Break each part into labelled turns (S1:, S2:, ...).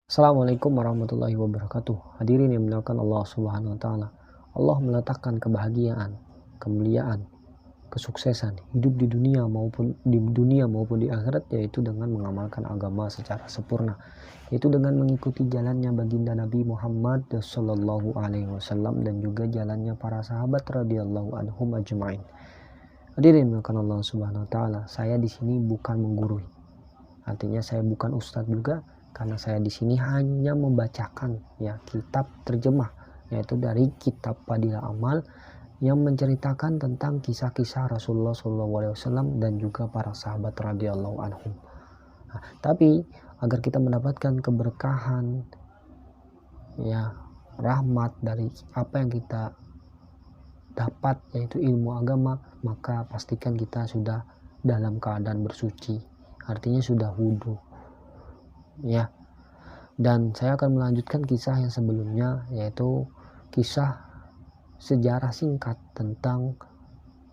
S1: Assalamualaikum warahmatullahi wabarakatuh. Hadirin yang dimuliakan Allah Subhanahu wa taala. Allah meletakkan kebahagiaan, kemuliaan, kesuksesan hidup di dunia maupun di akhirat, yaitu dengan mengamalkan agama secara sempurna, yaitu dengan mengikuti jalannya baginda Nabi Muhammad sallallahu alaihi wasallam dan juga jalannya para sahabat radhiyallahu anhum ajmain. Hadirin yang dimuliakan Allah Subhanahu wa taala, saya di sini bukan menggurui. Artinya saya bukan ustadz juga, karena saya di sini hanya membacakan kitab terjemah, yaitu dari kitab Fadilah Amal yang menceritakan tentang kisah-kisah Rasulullah SAW dan juga para sahabat radhiyallahu anhum. Tapi agar kita mendapatkan keberkahan, rahmat dari apa yang kita dapat, yaitu ilmu agama, maka pastikan kita sudah dalam keadaan bersuci, artinya sudah wudhu. Dan saya akan melanjutkan kisah yang sebelumnya, yaitu kisah sejarah singkat tentang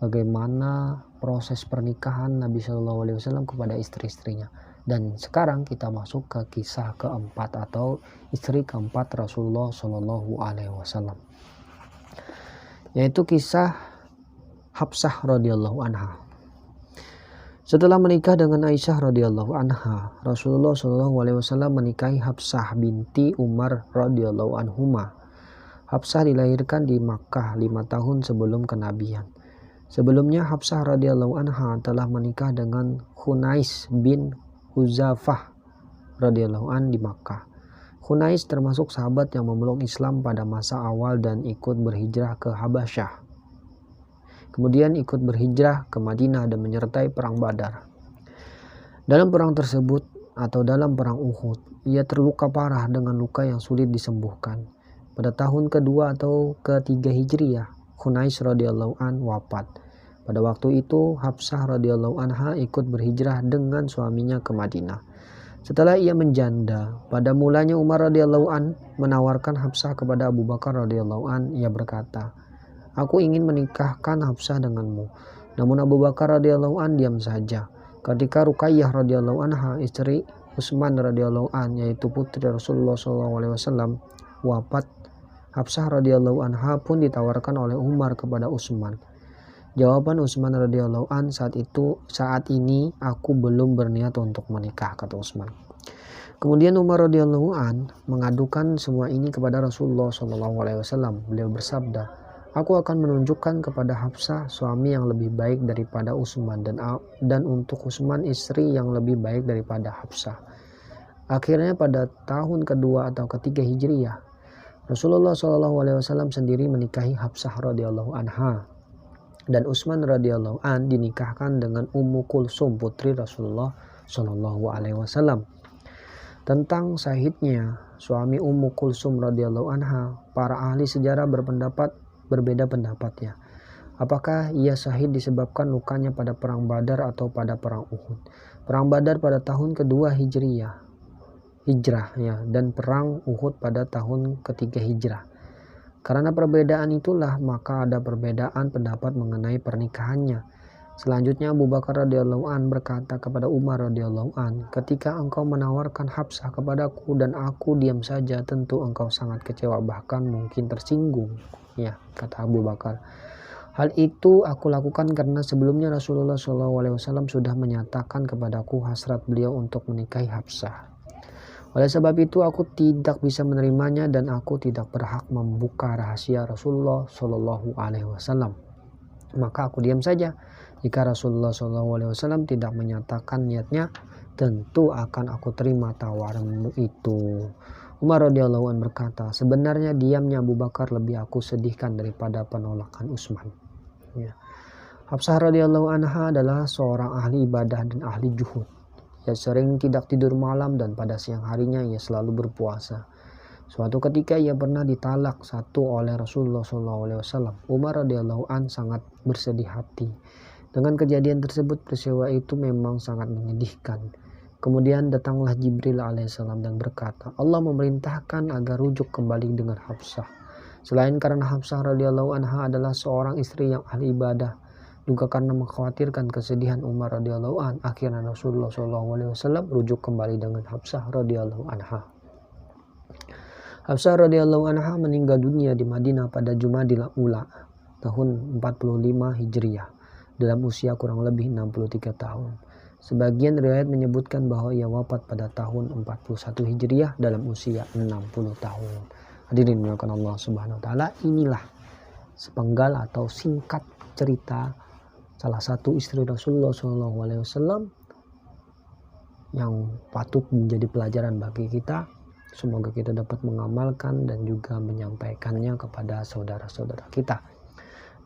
S1: bagaimana proses pernikahan Nabi Shallallahu Alaihi Wasallam kepada istri-istrinya. Dan sekarang kita masuk ke kisah keempat atau istri keempat Rasulullah Shallallahu Alaihi Wasallam, yaitu kisah Hafsah radhiyallahu anha. Setelah menikah dengan Aisyah radhiyallahu anha, Rasulullah shallallahu alaihi wasallam menikahi Hafsah binti Umar radhiyallahu anhuma. Hafsah dilahirkan di Makkah 5 tahun sebelum kenabian. Sebelumnya Hafsah radhiyallahu anha telah menikah dengan Khunais bin Huzafah radhiyallahu an di Makkah. Khunais termasuk sahabat yang memeluk Islam pada masa awal dan ikut berhijrah ke Habasyah. Kemudian ikut berhijrah ke Madinah dan menyertai perang Badar. Dalam perang tersebut atau dalam perang Uhud, ia terluka parah dengan luka yang sulit disembuhkan. Pada tahun kedua atau ketiga Hijriyah, Khunais radhiyallahu an wafat. Pada waktu itu Hafsah radhiyallahu anha ikut berhijrah dengan suaminya ke Madinah. Setelah ia menjanda, pada mulanya Umar radhiyallahu an menawarkan Hafsah kepada Abu Bakar radhiyallahu an. Ia berkata, "Aku ingin menikahkan Hafsah denganmu." Namun Abu Bakar radhiyallahu an diam saja. Ketika Ruqayyah radhiyallahu anha, istri Utsman radhiyallahu an, yaitu putri Rasulullah SAW, wafat, Hafsah radhiyallahu anha pun ditawarkan oleh Umar kepada Utsman. Jawaban Utsman radhiyallahu an saat ini aku belum berniat untuk menikah, kata Utsman. Kemudian Umar radhiyallahu an mengadukan semua ini kepada Rasulullah SAW. Beliau bersabda, "Aku akan menunjukkan kepada Hafsah suami yang lebih baik daripada Utsman dan untuk Utsman istri yang lebih baik daripada Hafsah." Akhirnya pada tahun kedua atau ketiga Hijriyah, Rasulullah SAW sendiri menikahi Hafsah radhiyallahu anha dan Utsman radhiyallahu an dinikahkan dengan Ummu Kulsum putri Rasulullah SAW. Tentang syahidnya suami Ummu Kulsum radhiyallahu anha, para ahli sejarah berbeda pendapat ya. Apakah ia syahid disebabkan lukanya pada perang Badar atau pada perang Uhud? Perang Badar pada tahun kedua hijrah dan perang Uhud pada tahun ketiga hijrah. Karena perbedaan itulah maka ada perbedaan pendapat mengenai pernikahannya. Selanjutnya Abu Bakar radhiyallahu an berkata kepada Umar radhiyallahu an, "Ketika engkau menawarkan Hafsah kepadaku dan aku diam saja, tentu engkau sangat kecewa, bahkan mungkin tersinggung." Ya, kata Abu Bakar. "Hal itu aku lakukan karena sebelumnya Rasulullah SAW sudah menyatakan kepadaku hasrat beliau untuk menikahi Hafsah. Oleh sebab itu aku tidak bisa menerimanya dan aku tidak berhak membuka rahasia Rasulullah SAW. Maka aku diam saja. Jika Rasulullah SAW tidak menyatakan niatnya, tentu akan aku terima tawaranmu itu." Umar radhiyallahu an berkata, "Sebenarnya diamnya Abu Bakar lebih aku sedihkan daripada penolakan Utsman." Ya. Hafsah radhiyallahu anha adalah seorang ahli ibadah dan ahli juhud. Ia sering tidak tidur malam dan pada siang harinya ia selalu berpuasa. Suatu ketika ia pernah ditalak satu oleh Rasulullah SAW. Umar radhiyallahu an sangat bersedih hati. Dengan kejadian tersebut, peristiwa itu memang sangat menyedihkan. Kemudian datanglah Jibril alaihissalam dan berkata, "Allah memerintahkan agar rujuk kembali dengan Hafsah." Selain karena Hafsah radhiyallahu anha adalah seorang istri yang ahli ibadah, juga karena mengkhawatirkan kesedihan Umar radhiyallahu an, akhirnya Rasulullah SAW rujuk kembali dengan Hafsah radhiyallahu anha. Hafsah radhiyallahu anha meninggal dunia di Madinah pada Jumadil Ula tahun 45 Hijriah dalam usia kurang lebih 63 tahun. Sebagian riwayat menyebutkan bahwa ia wafat pada tahun 41 Hijriah dalam usia 60 tahun. Hadirin dimuliakan Allah Subhanahu wa taala, inilah sepenggal atau singkat cerita salah satu istri Rasulullah SAW yang patut menjadi pelajaran bagi kita. Semoga kita dapat mengamalkan dan juga menyampaikannya kepada saudara-saudara kita.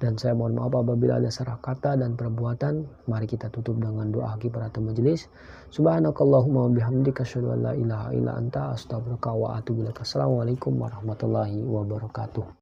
S1: Dan saya mohon maaf apabila ada salah kata dan perbuatan. Mari kita tutup dengan doa kifaratul majelis. Subhanakallahumma wabihamdika asyhadu an la ilaha illa anta astaghfiruka wa atubu ilaik. Assalamualaikum warahmatullahi wabarakatuh.